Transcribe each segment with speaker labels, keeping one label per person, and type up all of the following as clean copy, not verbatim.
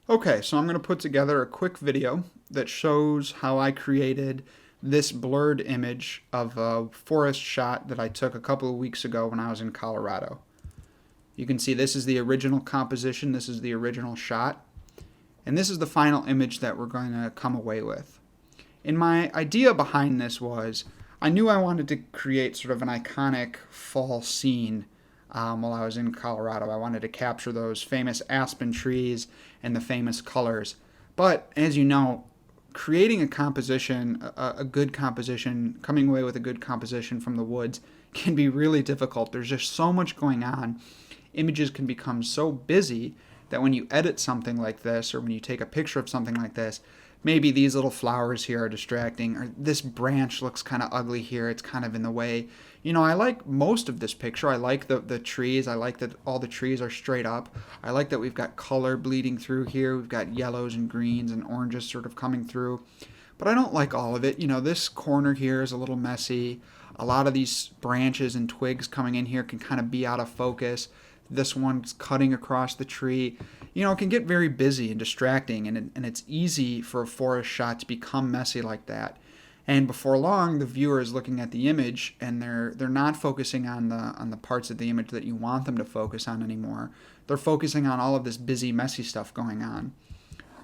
Speaker 1: Okay, so I'm going to put together a quick video that shows how I created this blurred image of a forest shot that I took a couple of weeks ago when I was in Colorado. You can see this is the original composition, this is the original shot, and this is the final image that we're going to come away with. And my idea behind this was I knew I wanted to create sort of an iconic fall scene while I was in Colorado. I wanted to capture those famous aspen trees and the famous colors. But as you know, creating a composition, a good composition, coming away with a good composition from the woods can be really difficult. There's just so much going on. Images can become so busy that when you edit something like this, or when you take a picture of something like this, maybe these little flowers here are distracting, or this branch looks kind of ugly here, it's kind of in the way. You know, I like most of this picture. I like the trees. I like that all the trees are straight up. I like that we've got color bleeding through here. We've got yellows and greens and oranges sort of coming through. But I don't like all of it. You know, this corner here is a little messy. A lot of these branches and twigs coming in here can kind of be out of focus. This one's cutting across the tree. You know, it can get very busy and distracting, and it's easy for a forest shot to become messy like that. And before long, the viewer is looking at the image, and they're not focusing on the parts of the image that you want them to focus on anymore. They're focusing on all of this busy, messy stuff going on.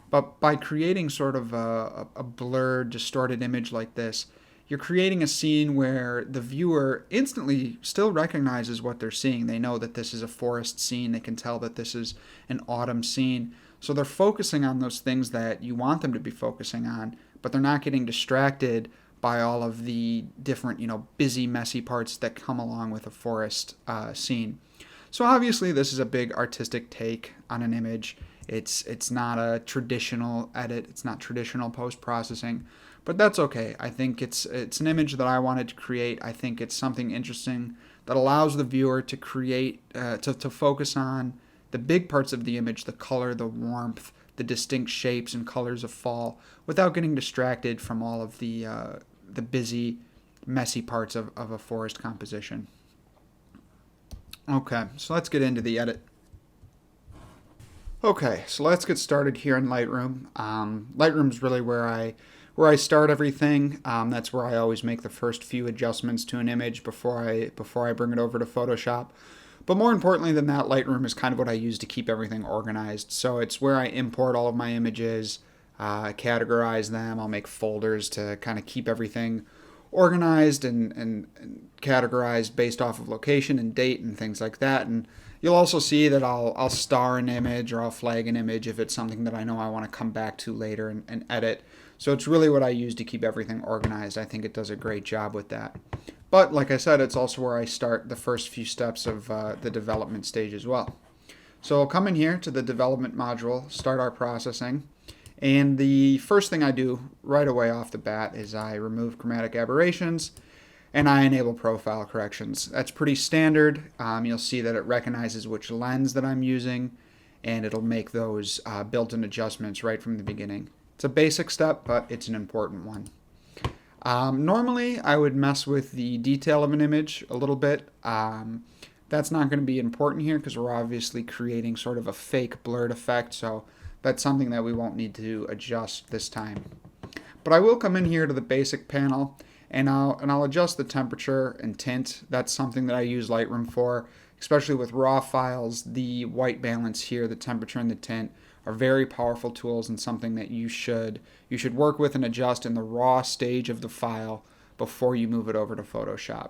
Speaker 1: But by creating sort of a blurred, distorted image like this, you're creating a scene where the viewer instantly still recognizes what they're seeing. They know that this is a forest scene. They can tell that this is an autumn scene. So they're focusing on those things that you want them to be focusing on, but they're not getting distracted by all of the different, busy, messy parts that come along with a forest scene. So obviously this is a big artistic take on an image. It's not a traditional edit. It's not traditional post-processing. But that's okay. I think it's an image that I wanted to create. I think it's something interesting that allows the viewer to create, to focus on the big parts of the image, the color, the warmth, the distinct shapes and colors of fall, without getting distracted from all of the busy, messy parts of a forest composition. Okay, so let's get into the edit. Okay, so let's get started here in Lightroom. Lightroom's really where I start everything. That's where I always make the first few adjustments to an image before I bring it over to Photoshop. But more importantly than that, Lightroom is kind of what I use to keep everything organized. So it's where I import all of my images, categorize them. I'll make folders to kind of keep everything organized and categorized based off of location and date and things like that. And you'll also see that I'll star an image or I'll flag an image if it's something that I know I want to come back to later and edit. So it's really what I use to keep everything organized. I think it does a great job with that. But like I said, it's also where I start the first few steps of the development stage as well. So I'll come in here to the development module, start our processing. And the first thing I do right away off the bat is I remove chromatic aberrations and I enable profile corrections. That's pretty standard. You'll see that it recognizes which lens that I'm using, and it'll make those built-in adjustments right from the beginning. It's a basic step, but it's an important one. Normally, I would mess with the detail of an image a little bit. That's not going to be important here because we're obviously creating sort of a fake blurred effect, so that's something that we won't need to adjust this time. But I will come in here to the basic panel, and I'll adjust the temperature and tint. That's something that I use Lightroom for, especially with raw files. The white balance here, the temperature and the tint, are very powerful tools and something that you should work with and adjust in the raw stage of the file before you move it over to Photoshop.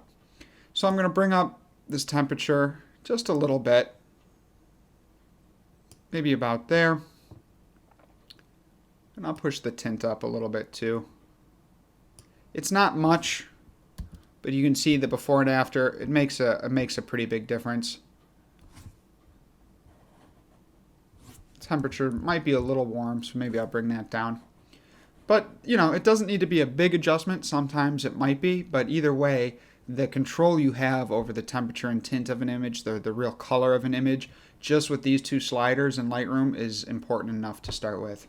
Speaker 1: So I'm going to bring up this temperature just a little bit, maybe about there. And I'll push the tint up a little bit too. It's not much, but you can see the before and after. It makes a pretty big difference. Temperature might be a little warm, so maybe I'll bring that down. But, it doesn't need to be a big adjustment. Sometimes it might be, but either way, the control you have over the temperature and tint of an image, the real color of an image, just with these two sliders in Lightroom is important enough to start with.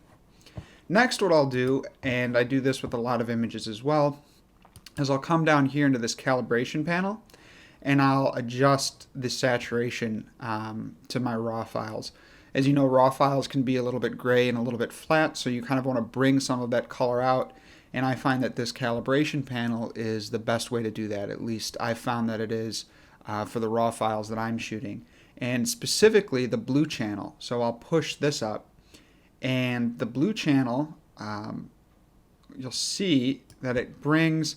Speaker 1: Next, what I'll do, and I do this with a lot of images as well, is I'll come down here into this calibration panel, and I'll adjust the saturation to my raw files. As you know, raw files can be a little bit gray and a little bit flat, so you kind of want to bring some of that color out. And I find that this calibration panel is the best way to do that. At least I found that it is for the raw files that I'm shooting. And specifically the blue channel. So I'll push this up. And the blue channel, you'll see that it brings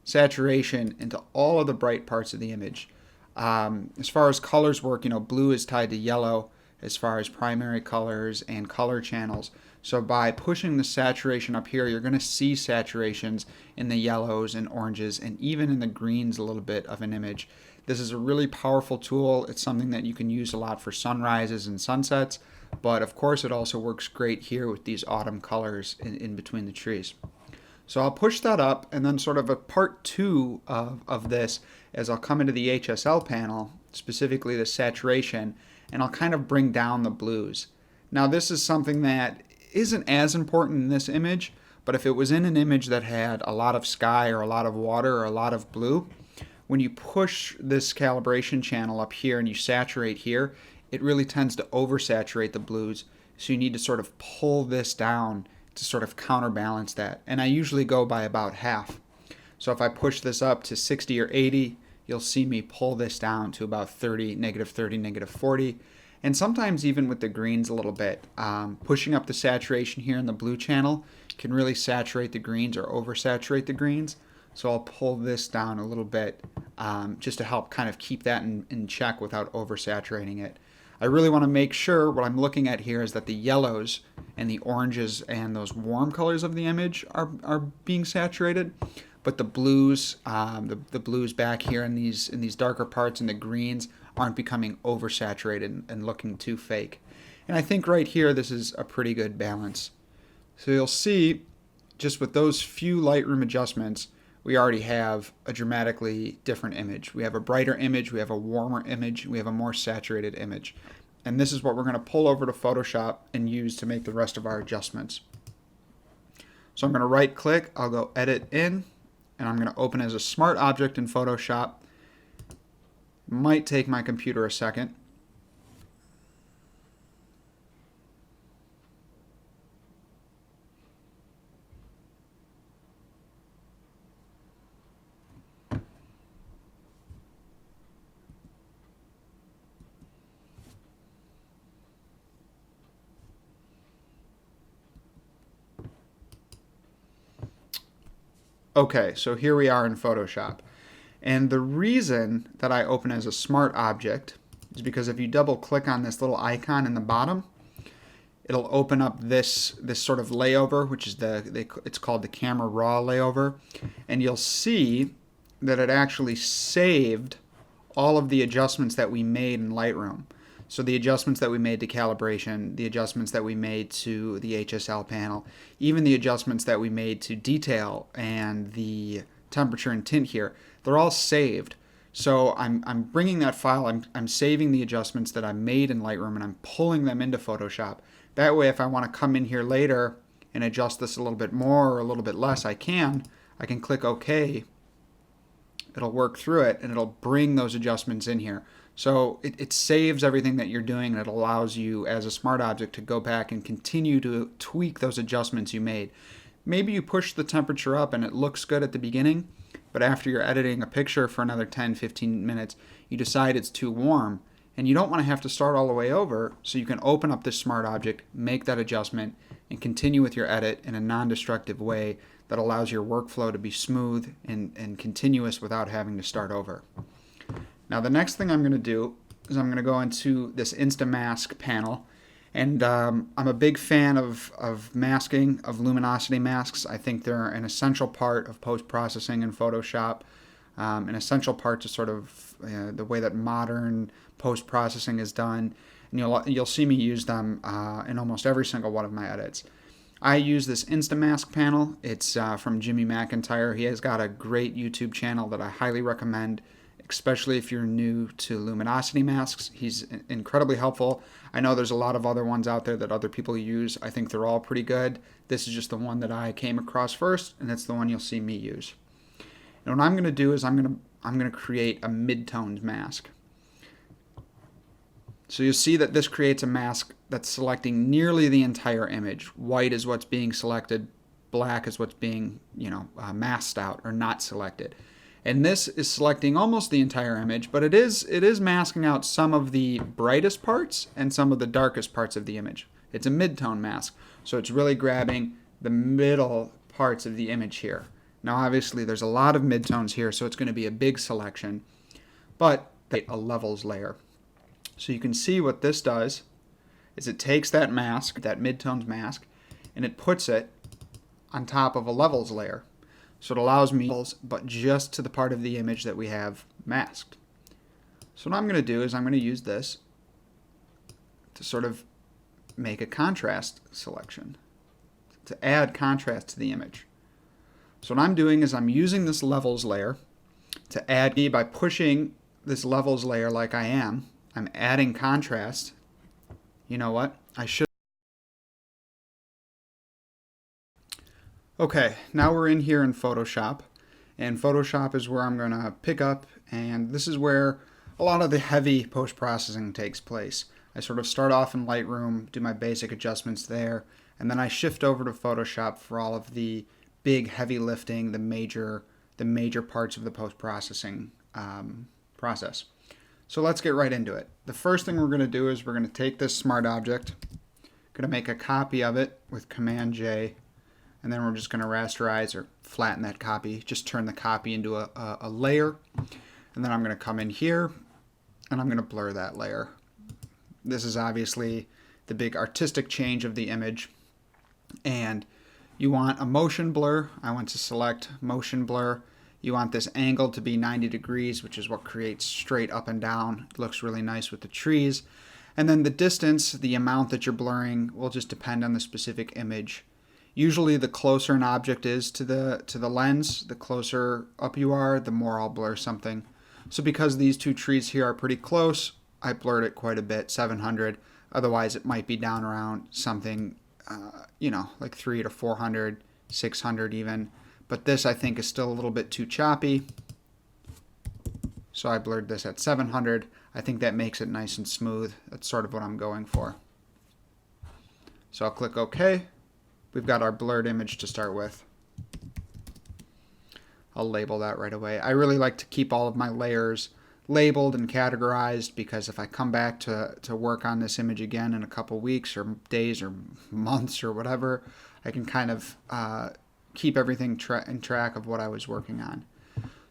Speaker 1: saturation into all of the bright parts of the image. As far as colors work, blue is tied to yellow as far as primary colors and color channels. So by pushing the saturation up here, you're going to see saturations in the yellows and oranges and even in the greens a little bit of an image. This is a really powerful tool. It's something that you can use a lot for sunrises and sunsets, but of course it also works great here with these autumn colors in between the trees. So I'll push that up, and then sort of a part two of this is I'll come into the HSL panel, specifically the saturation, and I'll kind of bring down the blues. Now this is something that isn't as important in this image, but if it was in an image that had a lot of sky or a lot of water or a lot of blue, when you push this calibration channel up here and you saturate here, it really tends to oversaturate the blues. So you need to sort of pull this down to sort of counterbalance that. And I usually go by about half. So if I push this up to 60 or 80, you'll see me pull this down to about 30, -30, -40. And sometimes even with the greens a little bit. Pushing up the saturation here in the blue channel can really saturate the greens or oversaturate the greens. So I'll pull this down a little bit just to help kind of keep that in check without oversaturating it. I really want to make sure what I'm looking at here is that the yellows and the oranges and those warm colors of the image are being saturated, but the blues, the blues back here in these darker parts and the greens aren't becoming oversaturated and looking too fake. And I think right here this is a pretty good balance. So you'll see just with those few Lightroom adjustments, we already have a dramatically different image. We have a brighter image, we have a warmer image, we have a more saturated image. And this is what we're going to pull over to Photoshop and use to make the rest of our adjustments. So I'm going to right click, I'll go Edit In, and I'm going to open as a smart object in Photoshop. Might take my computer a second. Okay, so here we are in Photoshop. And the reason that I open as a smart object is because if you double click on this little icon in the bottom, it'll open up this sort of layover, which is it's called the camera raw layover. And you'll see that it actually saved all of the adjustments that we made in Lightroom. So the adjustments that we made to calibration, the adjustments that we made to the HSL panel, even the adjustments that we made to detail and the temperature and tint here, they're all saved. So I'm bringing that file, I'm saving the adjustments that I made in Lightroom and I'm pulling them into Photoshop. That way if I want to come in here later and adjust this a little bit more or a little bit less, I can click OK. It'll work through it and it'll bring those adjustments in here. So it saves everything that you're doing and it allows you as a smart object to go back and continue to tweak those adjustments you made. Maybe you push the temperature up and it looks good at the beginning, but after you're editing a picture for another 10-15 minutes, you decide it's too warm and you don't want to have to start all the way over, so you can open up this smart object, make that adjustment, and continue with your edit in a non-destructive way that allows your workflow to be smooth and continuous without having to start over. Now the next thing I'm going to do is I'm going to go into this Instamask panel, and I'm a big fan of masking, of luminosity masks. I think they're an essential part of post-processing in Photoshop, an essential part to sort of the way that modern post-processing is done. And you'll see me use them in almost every single one of my edits. I use this Instamask panel. It's from Jimmy McIntyre. He has got a great YouTube channel that I highly recommend, especially if you're new to luminosity masks. He's incredibly helpful. I know there's a lot of other ones out there that other people use. I think they're all pretty good. This is just the one that I came across first, and it's the one you'll see me use. And what I'm going to do is I'm going to create a mid-toned mask. So you'll see that this creates a mask that's selecting nearly the entire image. White is what's being selected, black is what's being, masked out or not selected. And this is selecting almost the entire image, but it is masking out some of the brightest parts and some of the darkest parts of the image. It's a mid-tone mask, so it's really grabbing the middle parts of the image here. Now obviously there's a lot of midtones here, so it's going to be a big selection, but a levels layer. So you can see what this does is it takes that mask, that midtones mask, and it puts it on top of a levels layer. So it allows me, but just to the part of the image that we have masked. So what I'm going to do is I'm going to use this to sort of make a contrast selection, to add contrast to the image. So what I'm doing is I'm using this levels layer to add, by pushing this levels layer like I'm adding contrast. You know what? I should. Okay, now we're in here in Photoshop, and Photoshop is where I'm going to pick up, and this is where a lot of the heavy post-processing takes place. I sort of start off in Lightroom, do my basic adjustments there, and then I shift over to Photoshop for all of the big heavy lifting, the major parts of the post-processing process. So let's get right into it. The first thing we're going to do is we're going to take this smart object, going to make a copy of it with Command J, and then we're just going to rasterize or flatten that copy, just turn the copy into a layer, and then I'm going to come in here and I'm going to blur that layer. This is obviously the big artistic change of the image, and you want a motion blur. I want to select motion blur. You want this angle to be 90 degrees, which is what creates straight up and down. It looks really nice with the trees. And then the distance, the amount that you're blurring, will just depend on the specific image. Usually the closer an object is to the lens, the closer up you are, the more I'll blur something. So because these two trees here are pretty close, I blurred it quite a bit, 700. Otherwise it might be down around something, like 300 to 400, 600 even. But this I think is still a little bit too choppy. So I blurred this at 700. I think that makes it nice and smooth. That's sort of what I'm going for. So I'll click OK. We've got our blurred image to start with. I'll label that right away. I really like to keep all of my layers labeled and categorized, because if I come back to work on this image again in a couple weeks or days or months or whatever, I can kind of keep everything in track of what I was working on.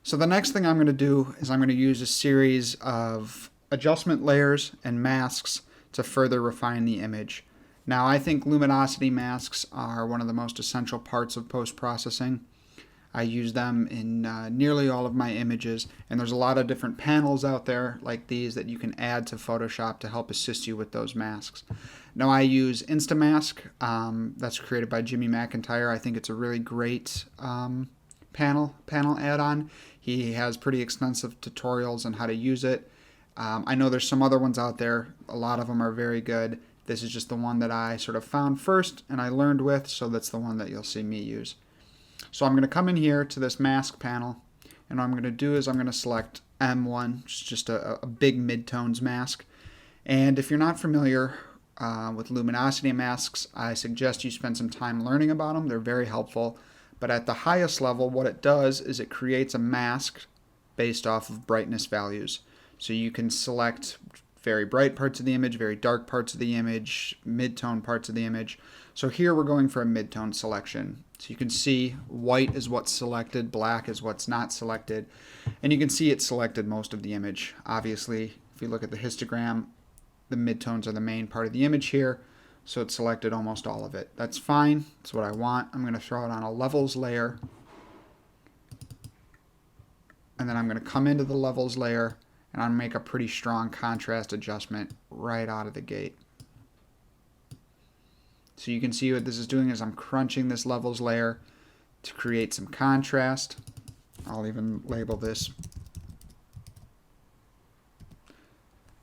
Speaker 1: So the next thing I'm going to do is I'm going to use a series of adjustment layers and masks to further refine the image. Now I think luminosity masks are one of the most essential parts of post-processing. I use them in nearly all of my images, and there's a lot of different panels out there like these that you can add to Photoshop to help assist you with those masks. Now I use Instamask, that's created by Jimmy McIntyre. I think it's a really great panel add-on. He has pretty extensive tutorials on how to use it. I know there's some other ones out there. A lot of them are very good. This is just the one that I sort of found first and I learned with, so that's the one that you'll see me use. So I'm going to come in here to this mask panel, and what I'm going to do is I'm going to select M1, which is just a big midtones mask. And if you're not familiar with luminosity masks, I suggest you spend some time learning about them. They're very helpful. But at the highest level, what it does is it creates a mask based off of brightness values. So you can select very bright parts of the image, very dark parts of the image, mid-tone parts of the image. So here we're going for a mid-tone selection. So you can see white is what's selected, black is what's not selected, and you can see it selected most of the image. Obviously, if you look at the histogram, the mid-tones are the main part of the image here, so it selected almost all of it. That's fine, that's what I want. I'm going to throw it on a levels layer, and then I'm going to come into the levels layer, and I'm going to make a pretty strong contrast adjustment right out of the gate. So you can see what this is doing is I'm crunching this levels layer to create some contrast. I'll even label this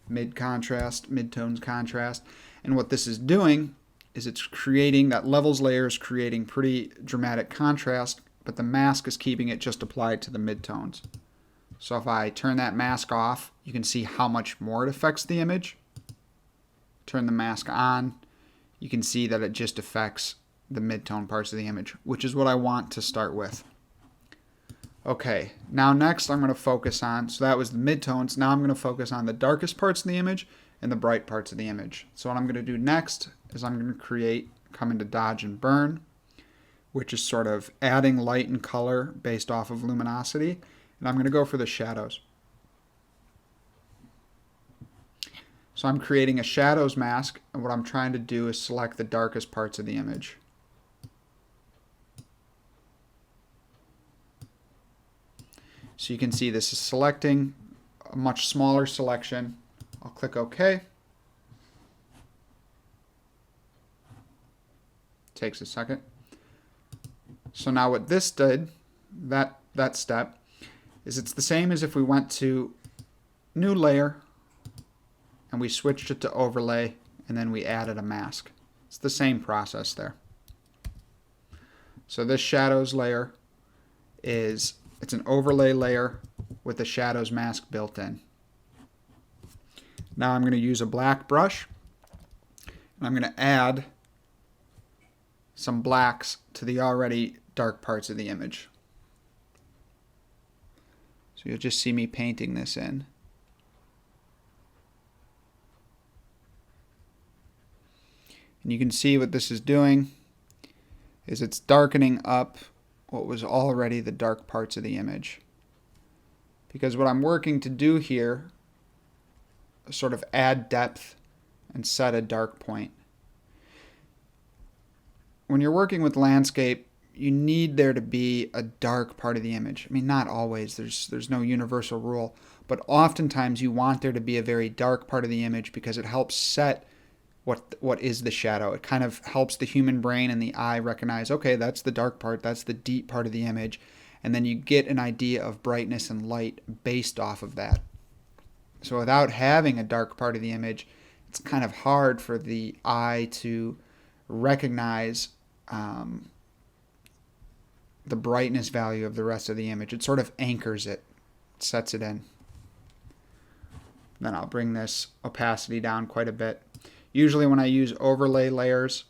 Speaker 1: mid-contrast, mid-tones contrast. And what this is doing is it's creating, that levels layer is creating pretty dramatic contrast, but the mask is keeping it just applied to the mid-tones. So if I turn that mask off, you can see how much more it affects the image. turn the mask on, you can see that it just affects the midtone parts of the image, which is what I want to start with. Okay, now next I'm going to focus on, so that was the midtones, now I'm going to focus on the darkest parts of the image and the bright parts of the image. So what I'm going to do next is I'm going to come into dodge and burn, which is sort of adding light and color based off of luminosity, and I'm going to go for the shadows. So I'm creating a shadows mask, and what I'm trying to do is select the darkest parts of the image. So you can see this is selecting a much smaller selection. I'll click OK. Takes a second. So now what this did, that step, is it's the same as if we went to new layer and we switched it to overlay and then we added a mask. It's the same process there. So this shadows layer it's an overlay layer with the shadows mask built in. Now I'm going to use a black brush and I'm going to add some blacks to the already dark parts of the image. So you'll just see me painting this in. And you can see what this is doing is it's darkening up what was already the dark parts of the image. Because what I'm working to do here is sort of add depth and set a dark point. When you're working with landscape, you need there to be a dark part of the image. I mean, not always. There's no universal rule. But oftentimes you want there to be a very dark part of the image because it helps set what is the shadow. It kind of helps the human brain and the eye recognize, okay, that's the dark part, that's the deep part of the image. And then you get an idea of brightness and light based off of that. So without having a dark part of the image, it's kind of hard for the eye to recognize the brightness value of the rest of the image. It sort of anchors it, sets it in. Then I'll bring this opacity down quite a bit. Usually when I use overlay layers,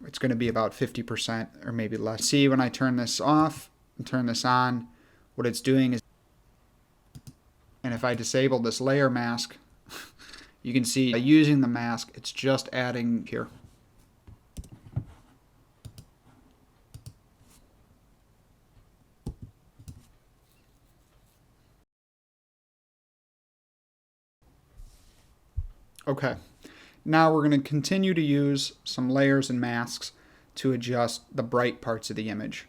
Speaker 1: it's going to be about 50% or maybe less. See, when I turn this off and turn this on, what it's doing is, and if I disable this layer mask, you can see by using the mask, it's just adding here. Okay. Now we're going to continue to use some layers and masks to adjust the bright parts of the image.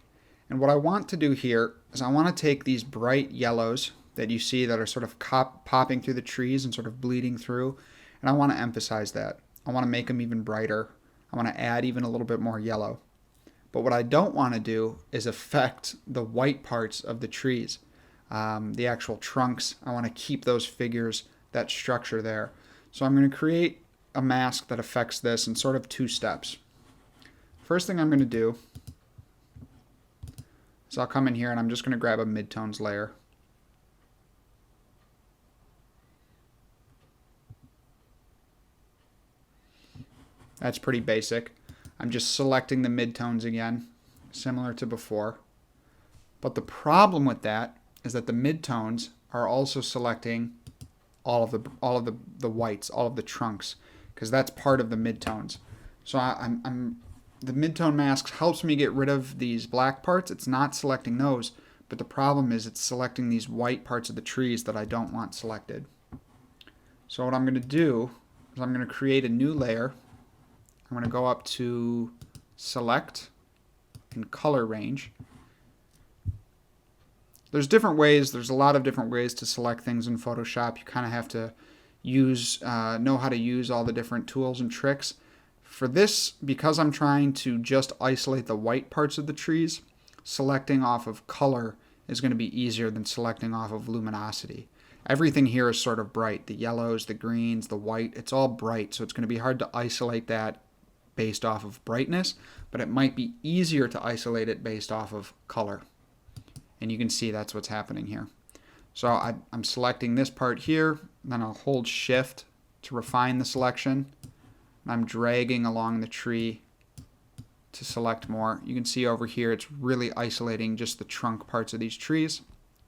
Speaker 1: And what I want to do here is I want to take these bright yellows that you see that are sort of popping through the trees and sort of bleeding through, and I want to emphasize that. I want to make them even brighter. I want to add even a little bit more yellow. But what I don't want to do is affect the white parts of the trees, the actual trunks. I want to keep those figures, that structure there. So I'm going to create a mask that affects this in sort of two steps. First thing I'm going to do is I'll come in here and I'm just going to grab a midtones layer. That's pretty basic. I'm just selecting the midtones again, similar to before. But the problem with that is that the midtones are also selecting all of the whites, all of the trunks, because that's part of the midtones. So the midtone mask helps me get rid of these black parts. It's not selecting those, but the problem is it's selecting these white parts of the trees that I don't want selected. So what I'm going to do is I'm going to create a new layer. I'm going to go up to Select and Color Range. There's different ways. There's a lot of different ways to select things in Photoshop. You kind of have to know how to use all the different tools and tricks. For this, because I'm trying to just isolate the white parts of the trees, selecting off of color is going to be easier than selecting off of luminosity. Everything here is sort of bright. The yellows, the greens, the white, it's all bright, so it's going to be hard to isolate that based off of brightness, but it might be easier to isolate it based off of color. And you can see that's what's happening here. So I'm selecting this part here, then I'll hold Shift to refine the selection. I'm dragging along the tree to select more. You can see over here it's really isolating just the trunk parts of these trees,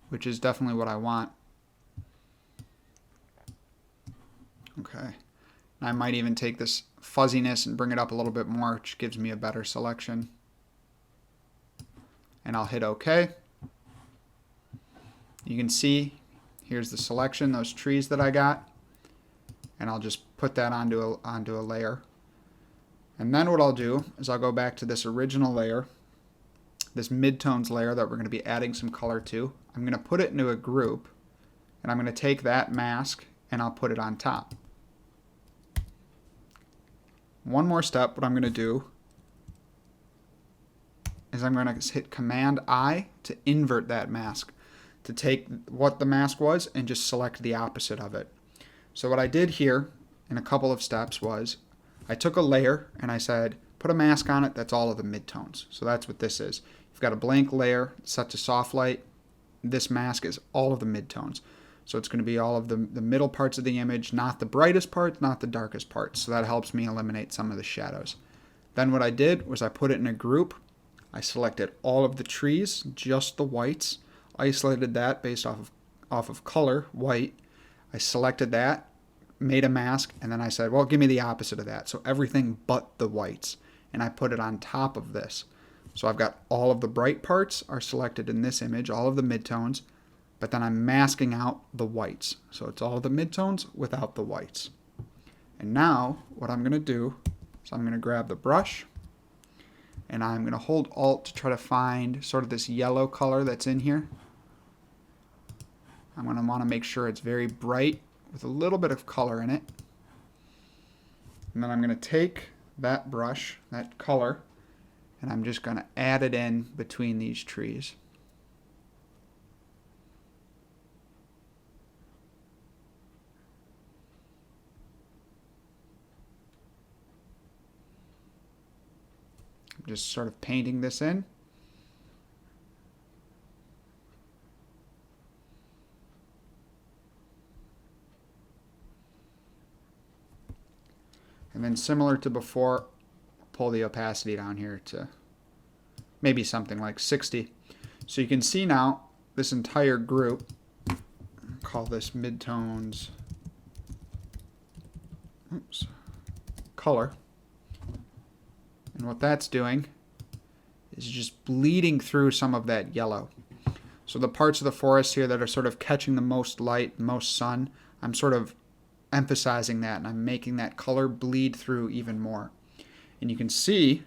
Speaker 1: which is definitely what I want. Okay. I might even take this fuzziness and bring it up a little bit more, which gives me a better selection. And I'll hit OK. You can see here's the selection, those trees that I got. And I'll just put that onto a layer. And then what I'll do is I'll go back to this original layer, this midtones layer that we're going to be adding some color to. I'm going to put it into a group, and I'm going to take that mask and I'll put it on top. One more step, what I'm going to do is I'm going to hit Command I to invert that mask, to take what the mask was and just select the opposite of it. So what I did here in a couple of steps was I took a layer and I said, put a mask on it that's all of the midtones. So that's what this is. You've got a blank layer set to soft light. This mask is all of the midtones. So it's going to be all of the middle parts of the image, not the brightest parts, not the darkest parts. So that helps me eliminate some of the shadows. Then what I did was I put it in a group. I selected all of the trees, just the whites, isolated that based off of color, white. I selected that, made a mask, and then I said, well, give me the opposite of that. So everything but the whites. And I put it on top of this. So I've got all of the bright parts are selected in this image, all of the midtones, but then I'm masking out the whites. So it's all of the midtones without the whites. And now what I'm going to do is I'm going to grab the brush and I'm going to hold Alt to try to find sort of this yellow color that's in here. I'm going to want to make sure it's very bright with a little bit of color in it. And then I'm going to take that brush, that color, and I'm just going to add it in between these trees. I'm just sort of painting this in. And then similar to before, pull the opacity down here to maybe something like 60. So you can see now this entire group, call this midtones color. And what that's doing is just bleeding through some of that yellow. So the parts of the forest here that are sort of catching the most light, most sun, I'm sort of emphasizing that and I'm making that color bleed through even more. And you can see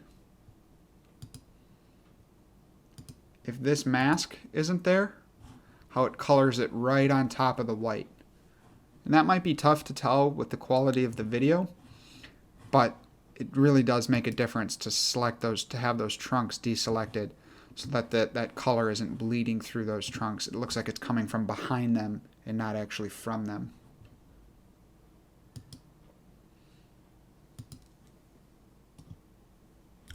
Speaker 1: if this mask isn't there, how it colors it right on top of the white. And that might be tough to tell with the quality of the video, but it really does make a difference to select those, to have those trunks deselected so that that color isn't bleeding through those trunks. It looks like it's coming from behind them and not actually from them.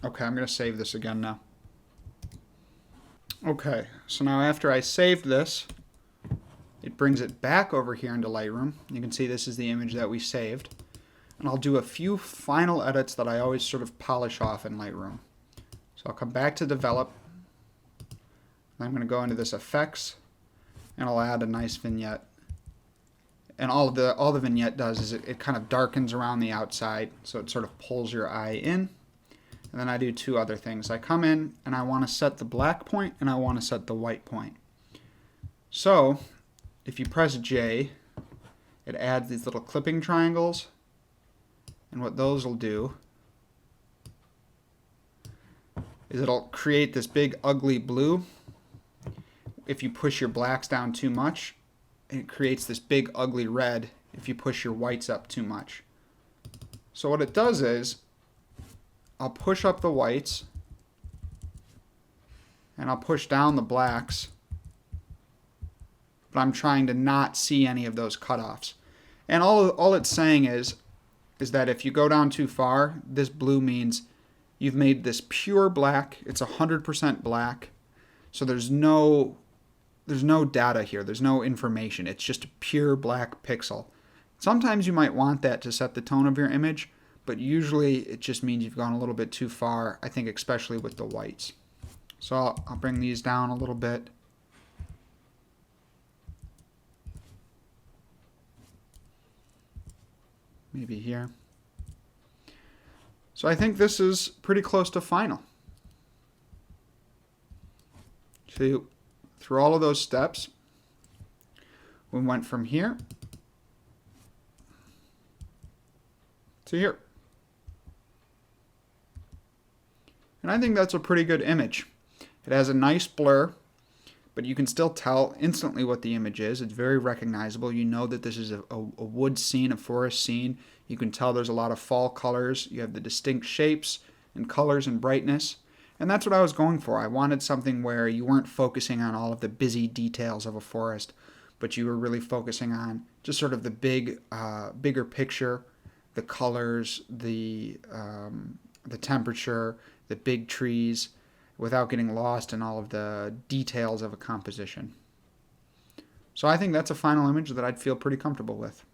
Speaker 1: Okay, I'm going to save this again now. Okay, so now after I saved this, it brings it back over here into Lightroom. You can see this is the image that we saved. And I'll do a few final edits that I always sort of polish off in Lightroom. So I'll come back to Develop. And I'm going to go into this Effects, and I'll add a nice vignette. And all the vignette does is it kind of darkens around the outside, so it sort of pulls your eye in. And then I do two other things. I come in and I want to set the black point and I want to set the white point. So if you press J, it adds these little clipping triangles. And what those will do is it'll create this big ugly blue. If you push your blacks down too much, it creates this big ugly red if you push your whites up too much. So what it does is I'll push up the whites and I'll push down the blacks, but I'm trying to not see any of those cutoffs. And all it's saying is that if you go down too far, this blue means you've made this pure black. It's 100% black. So there's no data here. There's no information. It's just a pure black pixel. Sometimes you might want that to set the tone of your image, but usually it just means you've gone a little bit too far, I think, especially with the whites. So I'll bring these down a little bit. Maybe here. So I think this is pretty close to final. So through all of those steps, we went from here to here. And I think that's a pretty good image. It has a nice blur, but you can still tell instantly what the image is. It's very recognizable. You know that this is a wood scene, a forest scene. You can tell there's a lot of fall colors. You have the distinct shapes and colors and brightness. And that's what I was going for. I wanted something where you weren't focusing on all of the busy details of a forest, but you were really focusing on just sort of the bigger picture, the colors, the temperature, the big trees, without getting lost in all of the details of a composition. So I think that's a final image that I'd feel pretty comfortable with.